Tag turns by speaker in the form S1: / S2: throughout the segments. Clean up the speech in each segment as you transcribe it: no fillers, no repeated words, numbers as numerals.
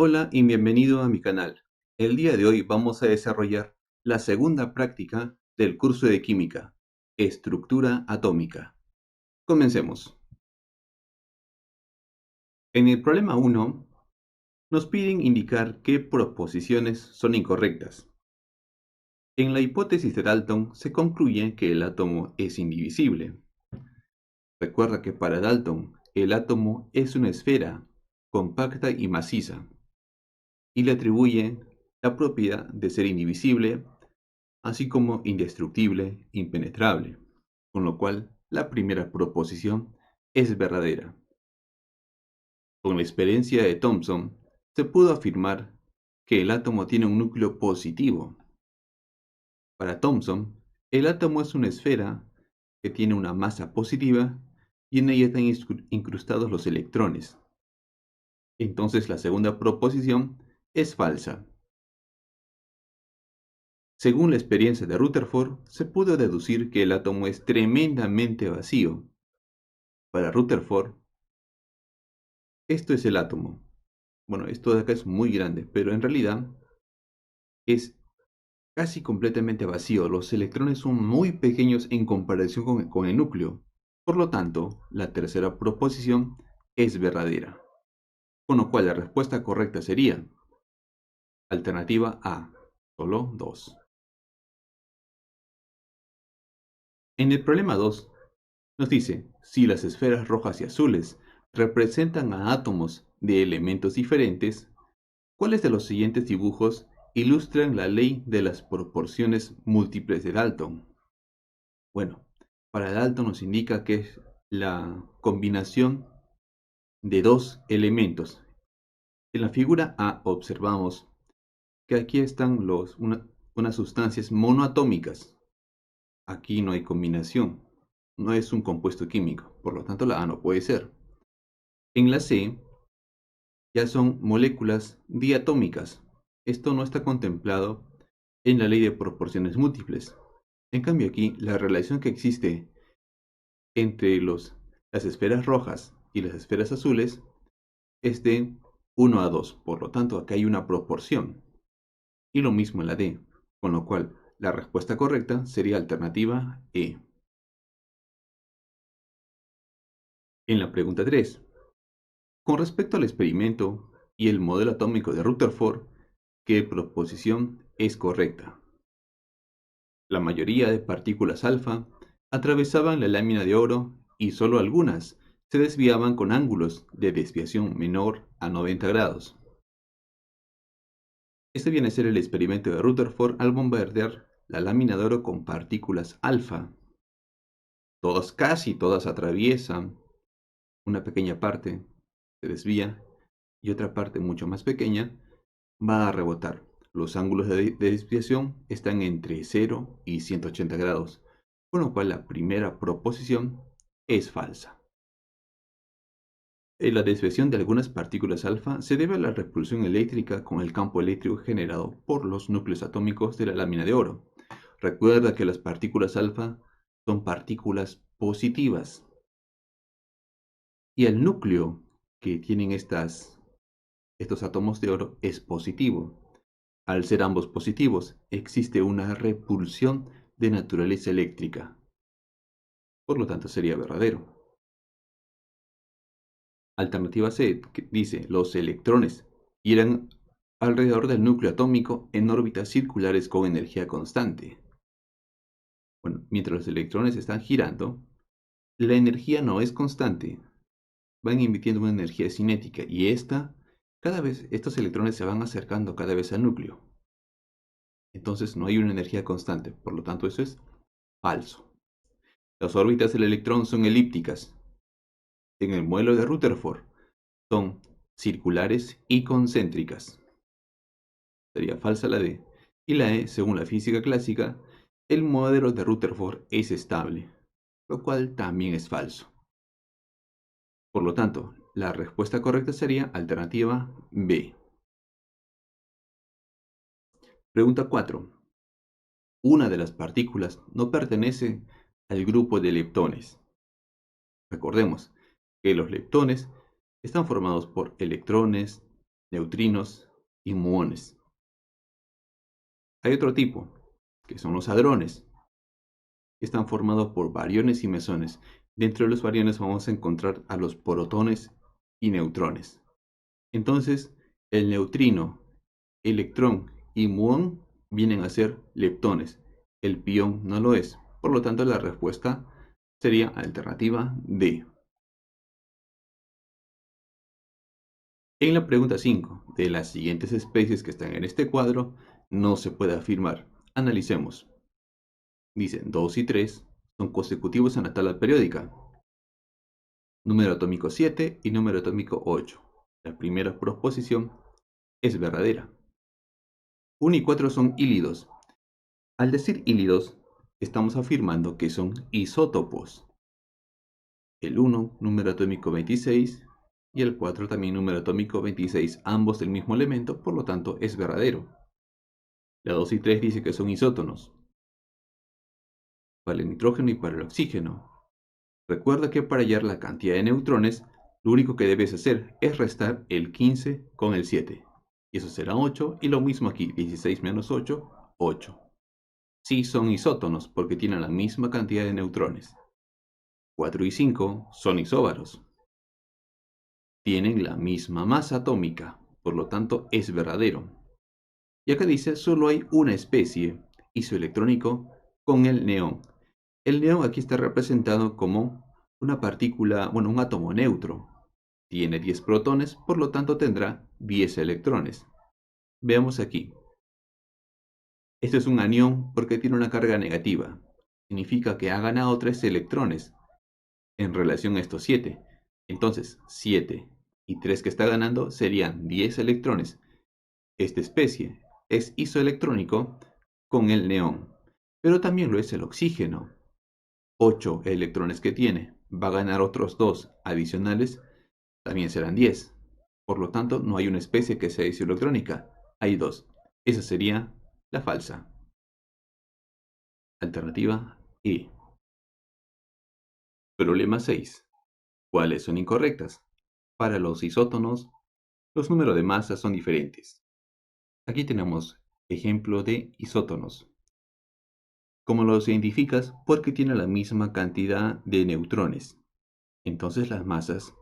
S1: Hola y bienvenido a mi canal. El día de hoy vamos a desarrollar la segunda práctica del curso de química, estructura atómica. Comencemos. En el problema 1 nos piden indicar qué proposiciones son incorrectas. En la hipótesis de Dalton se concluye que el átomo es indivisible. Recuerda que para Dalton el átomo es una esfera compacta y maciza y le atribuye la propiedad de ser indivisible así como indestructible, impenetrable, con lo cual la primera proposición es verdadera. Con la experiencia de Thomson, se pudo afirmar que el átomo tiene un núcleo positivo. Para Thomson, el átomo es una esfera que tiene una masa positiva y en ella están incrustados los electrones. Entonces la segunda proposición es falsa. Según la experiencia de Rutherford, se pudo deducir que el átomo es tremendamente vacío. Para Rutherford, esto es el átomo. Bueno, esto de acá es muy grande, pero en realidad es casi completamente vacío. Los electrones son muy pequeños en comparación con el núcleo. Por lo tanto, la tercera proposición es verdadera. Con lo cual la respuesta correcta sería alternativa A, solo 2. En el problema 2 nos dice, si las esferas rojas y azules representan a átomos de elementos diferentes, ¿cuáles de los siguientes dibujos ilustran la ley de las proporciones múltiples de Dalton? Bueno, para Dalton nos indica que es la combinación de dos elementos. En la figura A observamos que aquí están unas sustancias monoatómicas. Aquí no hay combinación, no es un compuesto químico, por lo tanto la A no puede ser. En la C ya son moléculas diatómicas. Esto no está contemplado en la ley de proporciones múltiples. En cambio aquí, la relación que existe entre las esferas rojas y las esferas azules es de 1 a 2. Por lo tanto, acá hay una proporción. Y lo mismo en la D, con lo cual la respuesta correcta sería alternativa E. En la pregunta 3, con respecto al experimento y el modelo atómico de Rutherford, ¿qué proposición es correcta? La mayoría de partículas alfa atravesaban la lámina de oro y solo algunas se desviaban con ángulos de desviación menor a 90 grados. Este viene a ser el experimento de Rutherford al bombardear la lámina de oro con partículas alfa. Casi todas atraviesan, una pequeña parte se desvía y otra parte mucho más pequeña va a rebotar. Los ángulos de desviación están entre 0 y 180 grados, con lo cual la primera proposición es falsa. La desviación de algunas partículas alfa se debe a la repulsión eléctrica con el campo eléctrico generado por los núcleos atómicos de la lámina de oro. Recuerda que las partículas alfa son partículas positivas y el núcleo que tienen estos átomos de oro es positivo. Al ser ambos positivos, existe una repulsión de naturaleza eléctrica. Por lo tanto, sería verdadero. Alternativa C, que dice, los electrones giran alrededor del núcleo atómico en órbitas circulares con energía constante. Bueno, mientras los electrones están girando, la energía no es constante. Van emitiendo una energía cinética y cada vez estos electrones se van acercando cada vez al núcleo. Entonces no hay una energía constante, por lo tanto eso es falso. Las órbitas del electrón son elípticas. En el modelo de Rutherford son circulares y concéntricas. Sería falsa la D. Y la E, según la física clásica, el modelo de Rutherford es estable, lo cual también es falso. Por lo tanto, la respuesta correcta sería alternativa B. Pregunta 4. Una de las partículas no pertenece al grupo de leptones. Recordemos que los leptones están formados por electrones, neutrinos y muones. Hay otro tipo, que son los hadrones, que están formados por bariones y mesones. Dentro de los bariones vamos a encontrar a los protones y neutrones. Entonces, el neutrino, electrón y muón vienen a ser leptones. El pión no lo es. Por lo tanto, la respuesta sería alternativa D. En la pregunta 5, de las siguientes especies que están en este cuadro, no se puede afirmar. Analicemos. Dicen 2 y 3 son consecutivos en la tabla periódica. Número atómico 7 y número atómico 8. La primera proposición es verdadera. 1 y 4 son hílidos. Al decir hílidos, estamos afirmando que son isótopos. El 1, número atómico 26, y el 4 también número atómico 26, ambos del mismo elemento, por lo tanto es verdadero. La 2 y 3 dice que son isótonos para el nitrógeno y para el oxígeno. Recuerda que para hallar la cantidad de neutrones, lo único que debes hacer es restar el 15 con el 7. Y eso será 8, y lo mismo aquí, 16 menos 8, 8. Sí son isótonos porque tienen la misma cantidad de neutrones. 4 y 5 son isóbaros. Tienen la misma masa atómica, por lo tanto es verdadero. Y acá dice, solo hay una especie isoelectrónico con el neón. El neón aquí está representado como una partícula, bueno, un átomo neutro. Tiene 10 protones, por lo tanto tendrá 10 electrones. Veamos aquí. Este es un anión porque tiene una carga negativa. Significa que ha ganado 3 electrones en relación a estos 7. Entonces, 7 y 3 que está ganando serían 10 electrones. Esta especie es isoelectrónico con el neón, pero también lo es el oxígeno. 8 electrones que tiene, va a ganar otros 2 adicionales, también serán 10. Por lo tanto, no hay una especie que sea isoelectrónica, hay 2. Esa sería la falsa. Alternativa E. Problema 6. ¿Cuáles son incorrectas? Para los isótonos, los números de masa son diferentes. Aquí tenemos ejemplo de isótonos. ¿Cómo los identificas? Porque tiene la misma cantidad de neutrones. Entonces las masas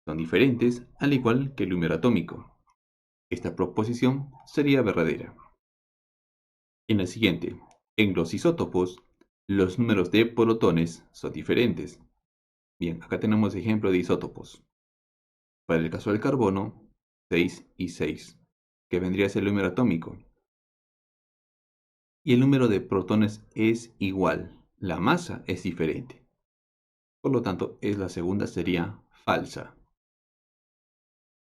S1: son diferentes, al igual que el número atómico. Esta proposición sería verdadera. En la siguiente, en los isótopos, los números de protones son diferentes. Bien, acá tenemos ejemplo de isótopos. Para el caso del carbono, 6 y 6, que vendría a ser el número atómico. Y el número de protones es igual, la masa es diferente. Por lo tanto, la segunda sería falsa.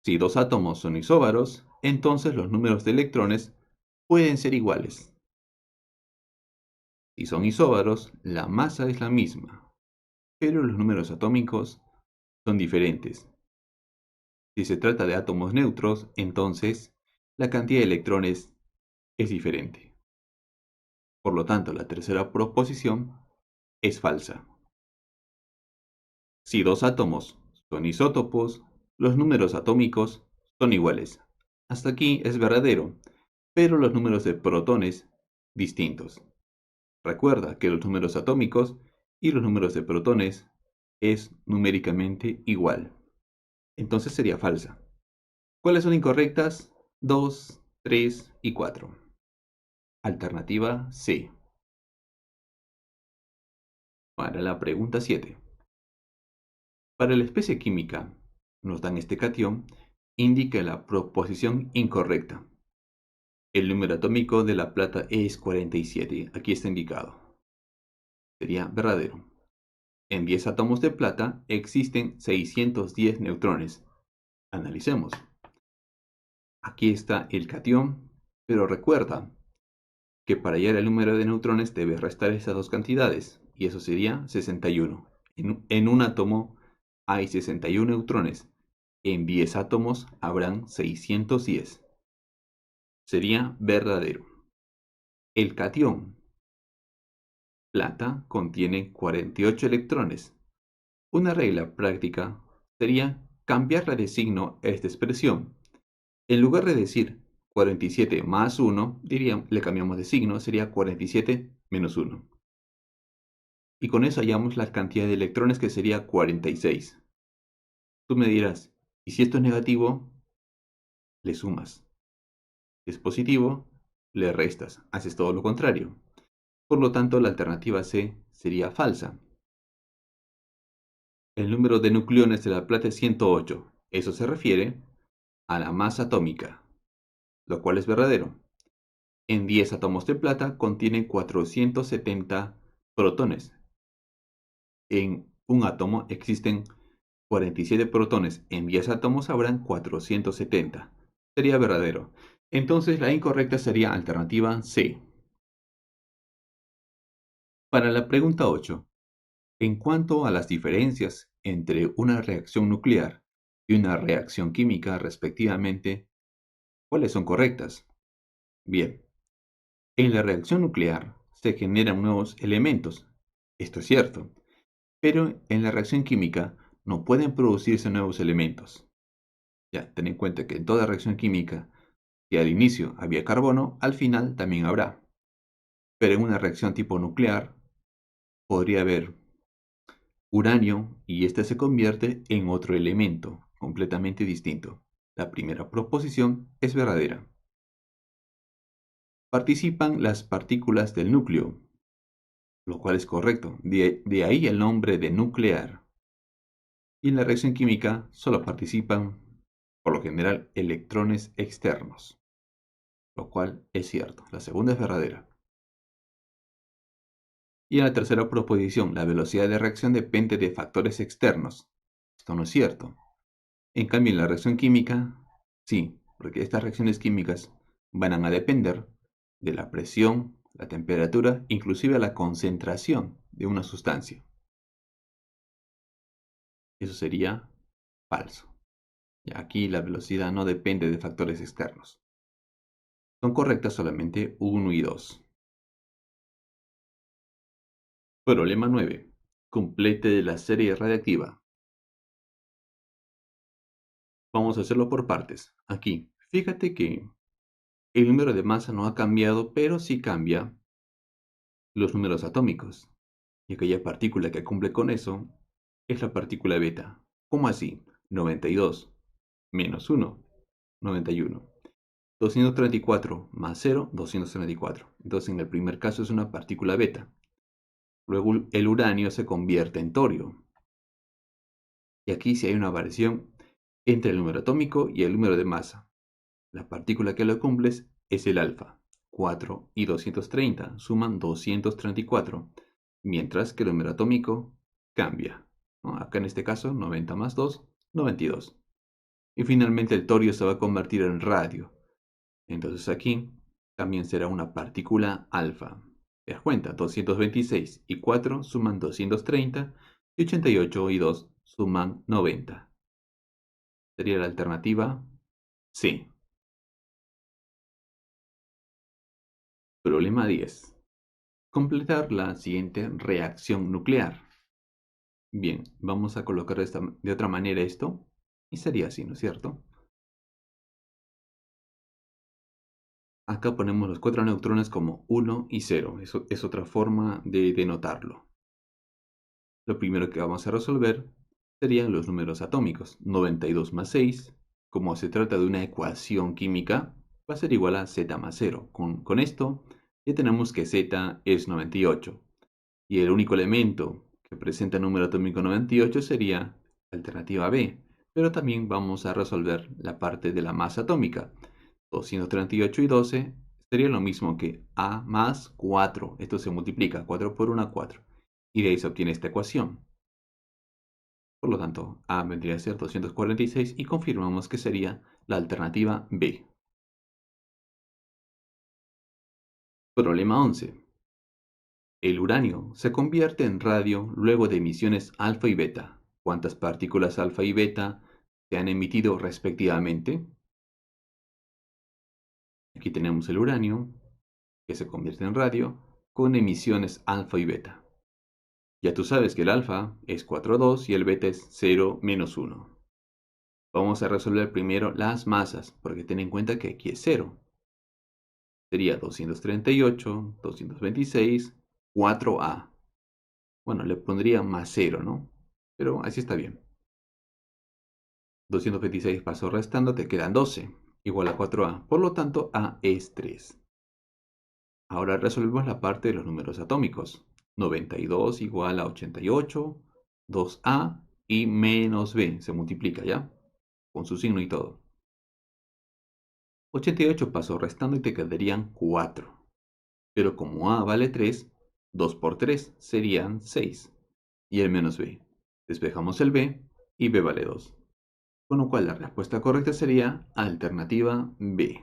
S1: Si dos átomos son isóbaros, entonces los números de electrones pueden ser iguales. Si son isóbaros, la masa es la misma, pero los números atómicos son diferentes. Si se trata de átomos neutros, entonces la cantidad de electrones es diferente. Por lo tanto, la tercera proposición es falsa. Si dos átomos son isótopos, los números atómicos son iguales. Hasta aquí es verdadero, pero los números de protones distintos. Recuerda que los números atómicos y los números de protones es numéricamente igual. Entonces sería falsa. ¿Cuáles son incorrectas? 2, 3 y 4. Alternativa C. Para la pregunta 7. Para la especie química, nos dan este catión, indica la proposición incorrecta. El número atómico de la plata es 47. Aquí está indicado. Sería verdadero. En 10 átomos de plata existen 610 neutrones. Analicemos. Aquí está el catión, pero recuerda que para hallar el número de neutrones debes restar esas dos cantidades, y eso sería 61. En un átomo hay 61 neutrones. En 10 átomos habrán 610. Sería verdadero. El catión plata contiene 48 electrones. Una regla práctica sería cambiarla de signo a esta expresión. En lugar de decir 47 más 1, le cambiamos de signo, sería 47 menos 1. Y con eso hallamos la cantidad de electrones, que sería 46. Tú me dirás, ¿y si esto es negativo? Le sumas. Si es positivo, le restas. Haces todo lo contrario. Por lo tanto, la alternativa C sería falsa. El número de nucleones de la plata es 108. Eso se refiere a la masa atómica, lo cual es verdadero. En 10 átomos de plata contienen 470 protones. En un átomo existen 47 protones. En 10 átomos habrán 470. Sería verdadero. Entonces la incorrecta sería alternativa C. Para la pregunta 8, en cuanto a las diferencias entre una reacción nuclear y una reacción química respectivamente, ¿cuáles son correctas? Bien, en la reacción nuclear se generan nuevos elementos. Esto es cierto. Pero en la reacción química no pueden producirse nuevos elementos. Ya, ten en cuenta que en toda reacción química, si al inicio había carbono, al final también habrá. Pero en una reacción tipo nuclear podría haber uranio y este se convierte en otro elemento completamente distinto. La primera proposición es verdadera. Participan las partículas del núcleo, lo cual es correcto. De ahí el nombre de nuclear. Y en la reacción química solo participan, por lo general, electrones externos, lo cual es cierto. La segunda es verdadera. Y en la tercera proposición, la velocidad de reacción depende de factores externos. Esto no es cierto. En cambio, en la reacción química, sí, porque estas reacciones químicas van a depender de la presión, la temperatura, inclusive la concentración de una sustancia. Eso sería falso. Y aquí la velocidad no depende de factores externos. Son correctas solamente 1 y 2. Problema 9. Complete la serie radiactiva. Vamos a hacerlo por partes. Aquí, fíjate que el número de masa no ha cambiado, pero sí cambia los números atómicos. Y aquella partícula que cumple con eso es la partícula beta. ¿Cómo así? 92 menos 1, 91. 234 más 0, 234. Entonces en el primer caso es una partícula beta. Luego el uranio se convierte en torio. Y aquí sí hay una variación entre el número atómico y el número de masa. La partícula que lo cumple es el alfa. 4 y 230 suman 234, mientras que el número atómico cambia, ¿no? Acá en este caso 90 más 2, 92. Y finalmente el torio se va a convertir en radio. Entonces aquí también será una partícula alfa. ¿Te das cuenta? 226 y 4 suman 230 y 88 y 2 suman 90. Sería la alternativa C. Problema 10. Completar la siguiente reacción nuclear. Bien, vamos a colocar de otra manera esto. Y sería así, ¿no es cierto? Acá ponemos los 4 neutrones como 1 y 0. Eso es otra forma de denotarlo. Lo primero que vamos a resolver serían los números atómicos. 92 más 6, como se trata de una ecuación química, va a ser igual a z más 0. Con esto ya tenemos que z es 98. Y el único elemento que presenta número atómico 98 sería la alternativa B. Pero también vamos a resolver la parte de la masa atómica. 238 y 12 sería lo mismo que A más 4. Esto se multiplica. 4 por 1, 4. Y de ahí se obtiene esta ecuación. Por lo tanto, A vendría a ser 246 y confirmamos que sería la alternativa B. Problema 11. El uranio se convierte en radio luego de emisiones alfa y beta. ¿Cuántas partículas alfa y beta se han emitido respectivamente? Aquí tenemos el uranio, que se convierte en radio, con emisiones alfa y beta. Ya tú sabes que el alfa es 4,2 y el beta es 0 menos 1. Vamos a resolver primero las masas, porque ten en cuenta que aquí es 0. Sería 238, 226, 4A. Bueno, le pondría más 0, ¿no? Pero así está bien. 226 paso restando, te quedan 12, igual a 4A. Por lo tanto, A es 3. Ahora resolvemos la parte de los números atómicos. 92 igual a 88, 2A y menos B. Se multiplica, ¿ya? Con su signo y todo. 88 paso restando y te quedarían 4. Pero como A vale 3, 2 por 3 serían 6. Y el menos B. Despejamos el B y B vale 2. Con lo cual la respuesta correcta sería alternativa B.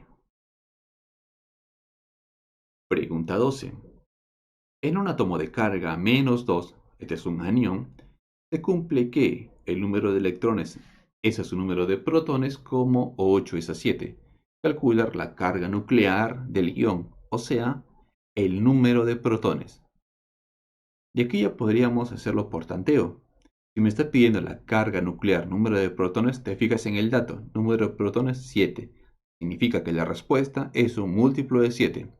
S1: Pregunta 12. En un átomo de carga -2, este es un anión, se cumple que el número de electrones es a su número de protones como 8 es a 7. Calcular la carga nuclear del ion, o sea, el número de protones. Y aquí ya podríamos hacerlo por tanteo. Si me está pidiendo la carga nuclear, número de protones, te fijas en el dato, número de protones 7. Significa que la respuesta es un múltiplo de 7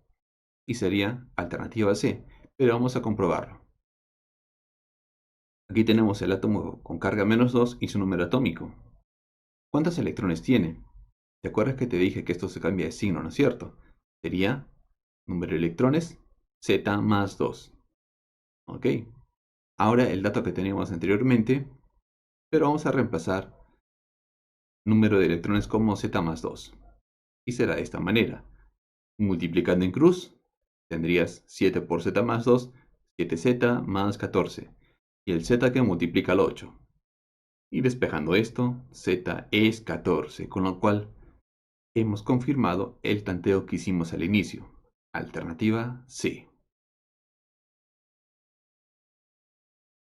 S1: y sería alternativa C, pero vamos a comprobarlo. Aquí tenemos el átomo con carga -2 y su número atómico. ¿Cuántos electrones tiene? ¿Te acuerdas que te dije que esto se cambia de signo, no es cierto? Sería número de electrones Z más 2. ¿Ok? Ahora el dato que teníamos anteriormente, pero vamos a reemplazar número de electrones como Z más 2. Y será de esta manera. Multiplicando en cruz, tendrías 7 por Z más 2, 7Z más 14. Y el Z que multiplica el 8. Y despejando esto, Z es 14, con lo cual hemos confirmado el tanteo que hicimos al inicio. Alternativa C.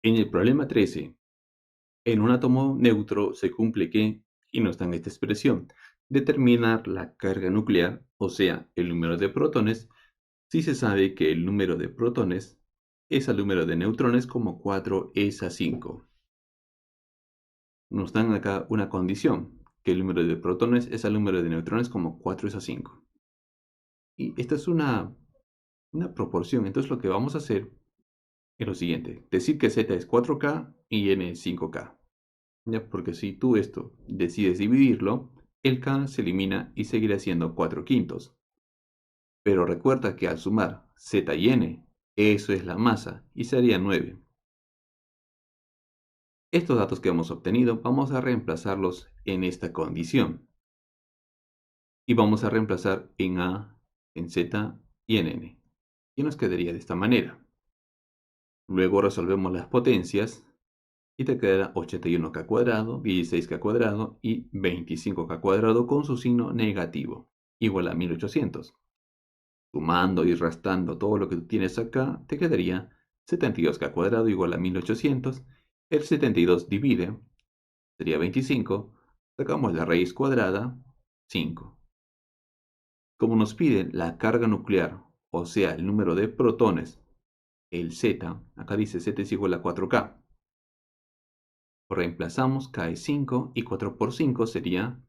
S1: En el problema 13, en un átomo neutro se cumple que, y no está en esta expresión, determinar la carga nuclear, o sea, el número de protones, si se sabe que el número de protones es al número de neutrones como 4 es a 5. Nos dan acá una condición, que el número de protones es al número de neutrones como 4 es a 5. Y esta es una proporción, entonces lo que vamos a hacer es lo siguiente, decir que Z es 4K y N es 5K. ¿Ya? Porque si tú esto decides dividirlo, el K se elimina y seguirá siendo 4 quintos. Pero recuerda que al sumar Z y N, eso es la masa y sería 9. Estos datos que hemos obtenido vamos a reemplazarlos en esta condición. Y vamos a reemplazar en A, en Z y en N. Y nos quedaría de esta manera. Luego resolvemos las potencias y te quedará 81K cuadrado, 16K cuadrado y 25K cuadrado con su signo negativo, igual a 1800. Sumando y restando todo lo que tú tienes acá, te quedaría 72K cuadrado igual a 1800. El 72 divide, sería 25. Sacamos la raíz cuadrada, 5. Como nos piden la carga nuclear, o sea, el número de protones, el Z, acá dice Z es igual a 4K. Reemplazamos K es 5 y 4 por 5 sería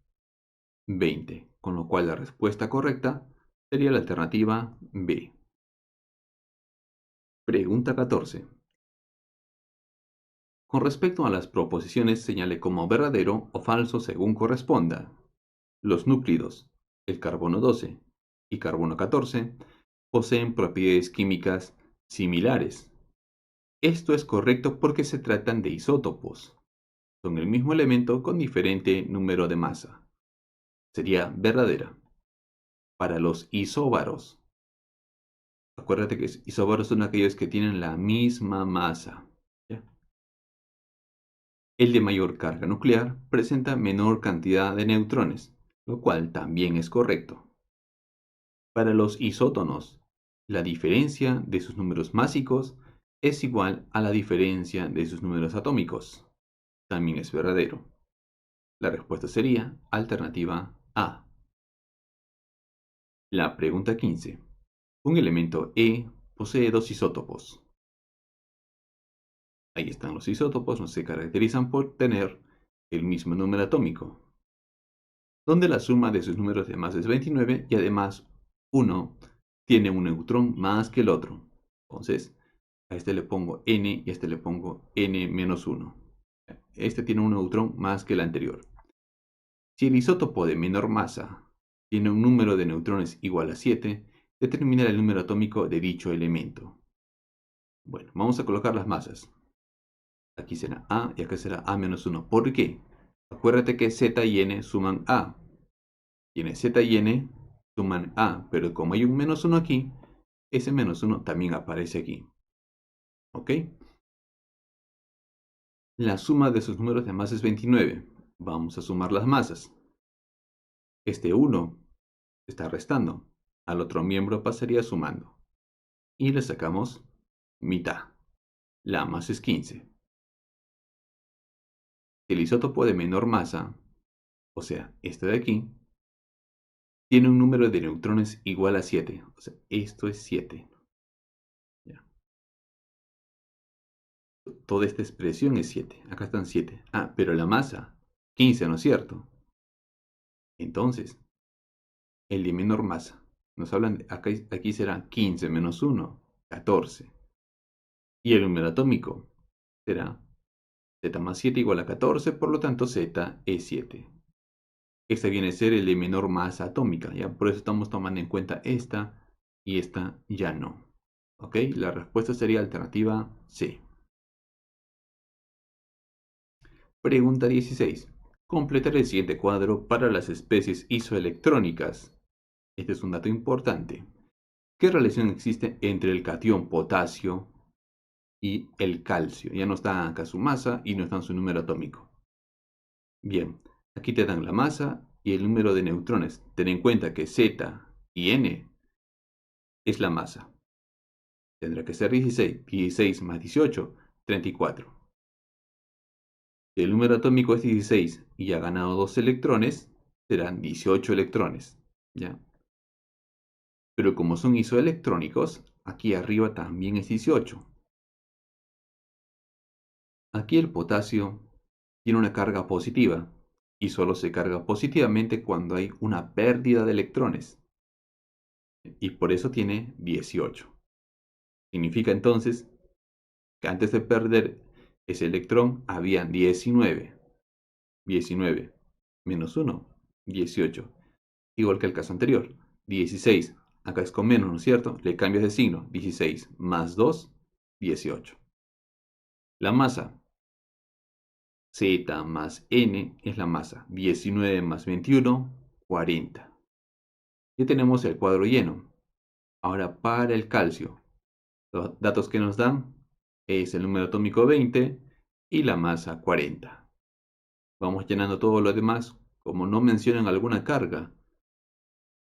S1: 20, con lo cual la respuesta correcta sería la alternativa B. Pregunta 14. Con respecto a las proposiciones, señale como verdadero o falso según corresponda. Los núclidos, el carbono 12 y carbono 14, poseen propiedades químicas similares. Esto es correcto porque se tratan de isótopos. Son el mismo elemento con diferente número de masa. Sería verdadera. Para los isóbaros, acuérdate que isóbaros son aquellos que tienen la misma masa. ¿Ya? El de mayor carga nuclear presenta menor cantidad de neutrones, lo cual también es correcto. Para los isótonos, la diferencia de sus números másicos es igual a la diferencia de sus números atómicos. También es verdadero. La respuesta sería alternativa A. La pregunta 15. Un elemento E posee dos isótopos. Ahí están los isótopos, no se caracterizan por tener el mismo número atómico. donde la suma de sus números de masa es 29 y además uno tiene un neutrón más que el otro. Entonces, a este le pongo n y a este le pongo n menos 1. Este tiene un neutrón más que el anterior. Si el isótopo de menor masa tiene un número de neutrones igual a 7, determina el número atómico de dicho elemento. Bueno, vamos a colocar las masas. Aquí será A y acá será A menos 1. ¿Por qué? Acuérdate que Z y N suman A. Tiene Z y N suman A, pero como hay un menos 1 aquí, ese menos 1 también aparece aquí. ¿Ok? La suma de sus números de masa es 29. Vamos a sumar las masas. Este 1 está restando. Al otro miembro pasaría sumando. Y le sacamos mitad. La masa es 15. El isótopo de menor masa, o sea, este de aquí, tiene un número de neutrones igual a 7. O sea, esto es 7. Ya. Toda esta expresión es 7. Acá están 7. Ah, pero la masa, 15, ¿no es cierto? Entonces, el de menor masa, nos hablan, aquí será 15 menos 1, 14. Y el número atómico será Z más 7 igual a 14, por lo tanto Z es 7. Este viene a ser el de menor masa atómica, ¿ya? Por eso estamos tomando en cuenta esta y esta ya no. ¿Ok? La respuesta sería alternativa C. Pregunta 16. Completar el siguiente cuadro para las especies isoelectrónicas. Este es un dato importante. ¿Qué relación existe entre el catión potasio y el calcio? Ya no está acá su masa y no está su número atómico. Bien, aquí te dan la masa y el número de neutrones. Ten en cuenta que Z y N es la masa. Tendrá que ser 16. 16 más 18, 34. Si el número atómico es 16 y ha ganado 2 electrones, serán 18 electrones. ¿Ya? Pero como son isoelectrónicos, aquí arriba también es 18. Aquí el potasio tiene una carga positiva y solo se carga positivamente cuando hay una pérdida de electrones. Y por eso tiene 18. Significa entonces que antes de perder ese electrón había 19. 19 menos 1, 18. Igual que el caso anterior. 16. Acá es con menos, ¿no es cierto? Le cambias de signo. 16 más 2, 18. La masa. Z más N es la masa. 19 más 21, 40. Ya tenemos el cuadro lleno. Ahora para el calcio. Los datos que nos dan es el número atómico 20 y la masa 40. Vamos llenando todo lo demás. Como no mencionan alguna carga,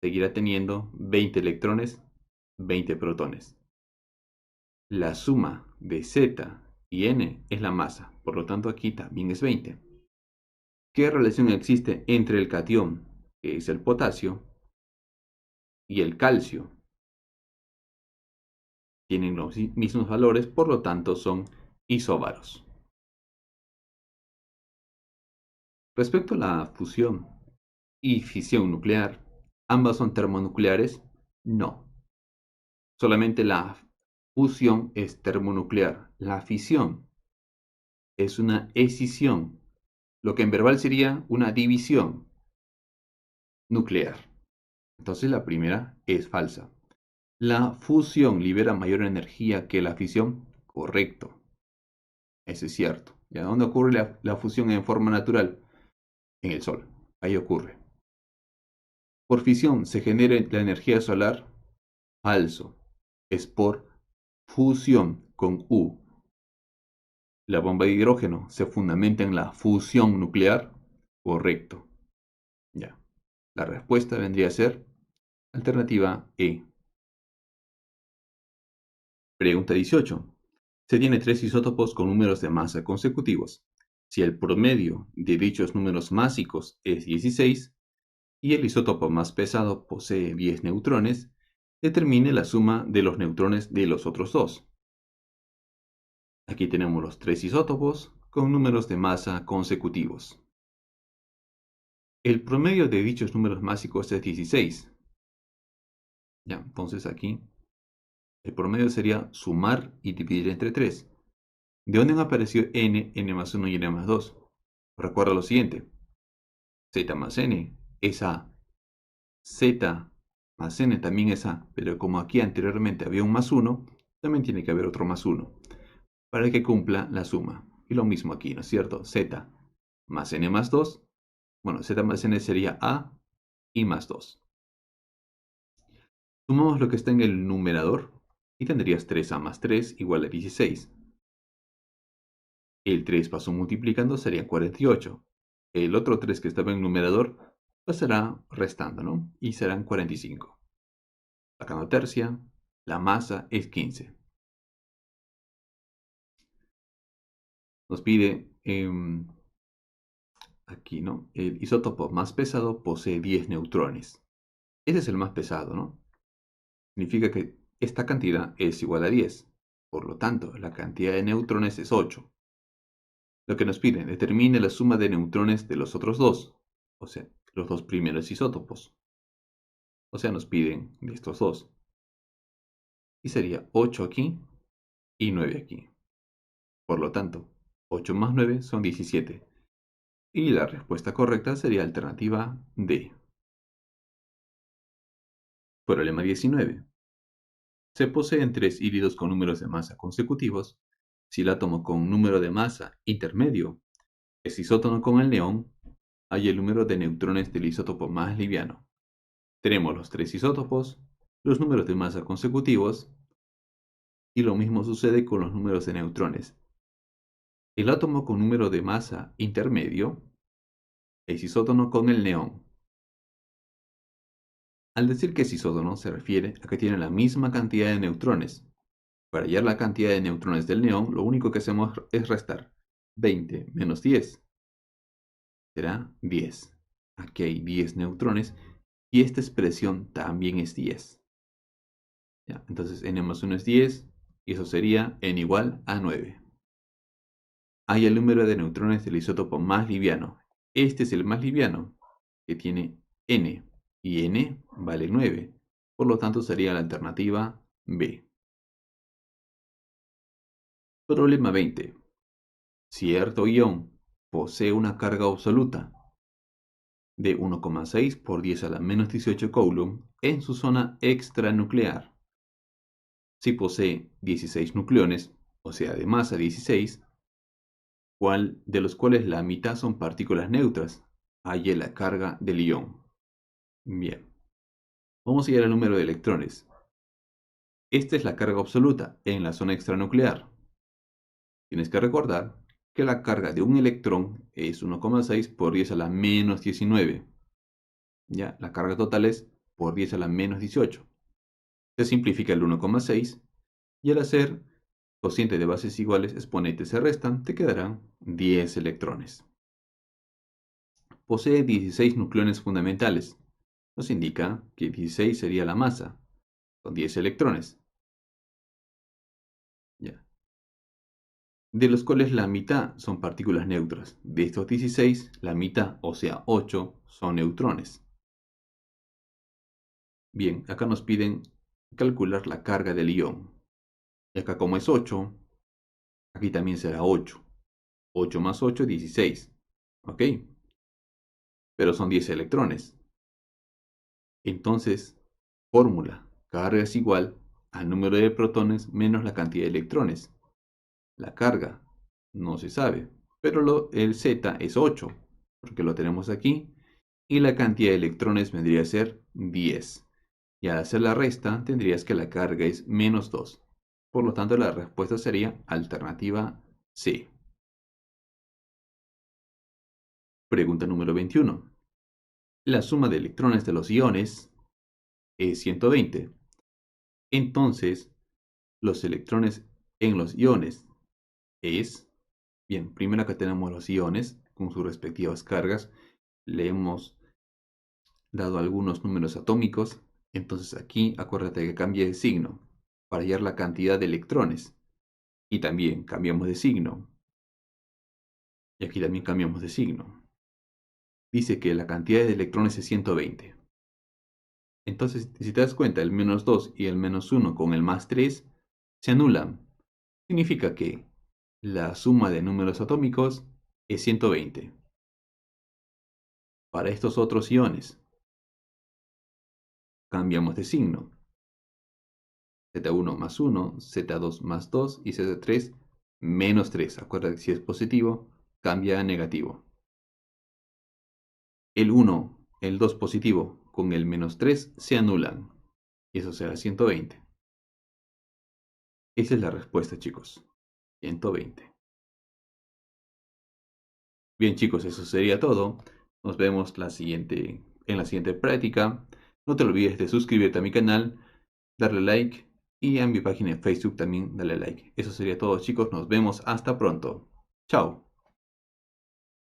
S1: seguirá teniendo 20 electrones, 20 protones. La suma de Z y N es la masa, por lo tanto aquí también es 20. ¿Qué relación existe entre el catión, que es el potasio, y el calcio? Tienen los mismos valores, por lo tanto son isóbaros. Respecto a la fusión y fisión nuclear, ¿ambas son termonucleares? No. Solamente la fusión es termonuclear. La fisión es una escisión, lo que en verbal sería una división nuclear. Entonces la primera es falsa. ¿La fusión libera mayor energía que la fisión? Correcto. Eso es cierto. ¿Y a dónde ocurre la fusión en forma natural? En el Sol. Ahí ocurre. ¿Por fisión se genera la energía solar? Falso. Es por fusión con U. ¿La bomba de hidrógeno se fundamenta en la fusión nuclear? Correcto. Ya. La respuesta vendría a ser alternativa E. Pregunta 18. Se tiene 3 isótopos con números de masa consecutivos. Si el promedio de dichos números másicos es 16 y el isótopo más pesado posee 10 neutrones, determine la suma de los neutrones de los otros dos. Aquí tenemos los 3 isótopos con números de masa consecutivos. El promedio de dichos números másicos es 16. Ya, entonces aquí el promedio sería sumar y dividir entre 3. ¿De dónde han aparecido n, n más 1 y n más 2? Recuerda lo siguiente. Z más n es A. Z más n también es A. Pero como aquí anteriormente había un más 1, también tiene que haber otro más 1. Para que cumpla la suma. Y lo mismo aquí, ¿no es cierto? Z más n más 2. Bueno, z más n sería A y más 2. Sumamos lo que está en el numerador y tendrías 3a más 3 igual a 16. El 3 pasó multiplicando, sería 48. El otro 3 que estaba en el numerador pasará restando, ¿no? Y serán 45. Sacando tercia, la masa es 15. Nos pide aquí, ¿no? El isótopo más pesado posee 10 neutrones. Ese es el más pesado, ¿no? Significa que esta cantidad es igual a 10. Por lo tanto, la cantidad de neutrones es 8. Lo que nos piden, determine la suma de neutrones de los otros dos, o sea, los dos primeros isótopos. O sea, nos piden de estos dos. Y sería 8 aquí y 9 aquí. Por lo tanto, 8 más 9 son 17. Y la respuesta correcta sería alternativa D. Problema 19. Se poseen tres híbridos con números de masa consecutivos. Si el átomo con número de masa intermedio es isótono con el neón, hay el número de neutrones del isótopo más liviano. Tenemos los tres isótopos, los números de masa consecutivos, y lo mismo sucede con los números de neutrones. El átomo con número de masa intermedio es isótono con el neón. Al decir que es isótono se refiere a que tiene la misma cantidad de neutrones. Para hallar la cantidad de neutrones del neón, lo único que hacemos es restar 20 menos 10. Será 10. Aquí hay 10 neutrones y esta expresión también es 10. ¿Ya? Entonces n más 1 es 10 y eso sería n igual a 9. Hay el número de neutrones del isótopo más liviano. Este es el más liviano, que tiene n, y n vale 9. Por lo tanto, sería la alternativa B. Problema 20. Cierto ion posee una carga absoluta de 1,6 por 10 a la menos 18 coulomb en su zona extranuclear. Si posee 16 nucleones, o sea de masa 16, de los cuales la mitad son partículas neutras, halle la carga del ion. Bien, vamos a ir al número de electrones. Esta es la carga absoluta en la zona extranuclear. Tienes que recordar que la carga de un electrón es 1,6 por 10 a la menos 19. Ya, la carga total es por 10 a la menos 18. Se simplifica el 1,6 y al hacer cociente de bases iguales, exponentes se restan, te quedarán 10 electrones. Posee 16 nucleones fundamentales. Nos indica que 16 sería la masa, con 10 electrones. Ya. De los cuales la mitad son partículas neutras. De estos 16, la mitad, o sea 8, son neutrones. Bien, acá nos piden calcular la carga del ion. Y acá como es 8, aquí también será 8. 8 más 8, 16. ¿Ok? Pero son 10 electrones. Entonces, fórmula, carga es igual al número de protones menos la cantidad de electrones. La carga no se sabe, pero el Z es 8, porque lo tenemos aquí, y la cantidad de electrones vendría a ser 10. Y al hacer la resta, tendrías que la carga es menos 2. Por lo tanto, la respuesta sería alternativa C. Pregunta número 21. La suma de electrones de los iones es 120. Entonces, los electrones en los iones es, bien, primero acá tenemos los iones con sus respectivas cargas. Le hemos dado algunos números atómicos. Entonces aquí acuérdate que cambie de signo para hallar la cantidad de electrones. Y también cambiamos de signo. Y aquí también cambiamos de signo. dice que la cantidad de electrones es 120. Entonces, si te das cuenta, el menos 2 y el menos 1 con el más 3 se anulan. Significa que la suma de números atómicos es 120. Para estos otros iones, cambiamos de signo. Z1 más 1, Z2 más 2 y Z3 menos 3. Acuérdate que si es positivo, cambia a negativo. El 1, el 2 positivo con el menos 3 se anulan. Y eso será 120. Esa es la respuesta, chicos. 120. Bien, chicos, eso sería todo. Nos vemos en la siguiente práctica. No te olvides de suscribirte a mi canal, darle like y a mi página de Facebook también dale like. Eso sería todo, chicos. Nos vemos hasta pronto. Chao.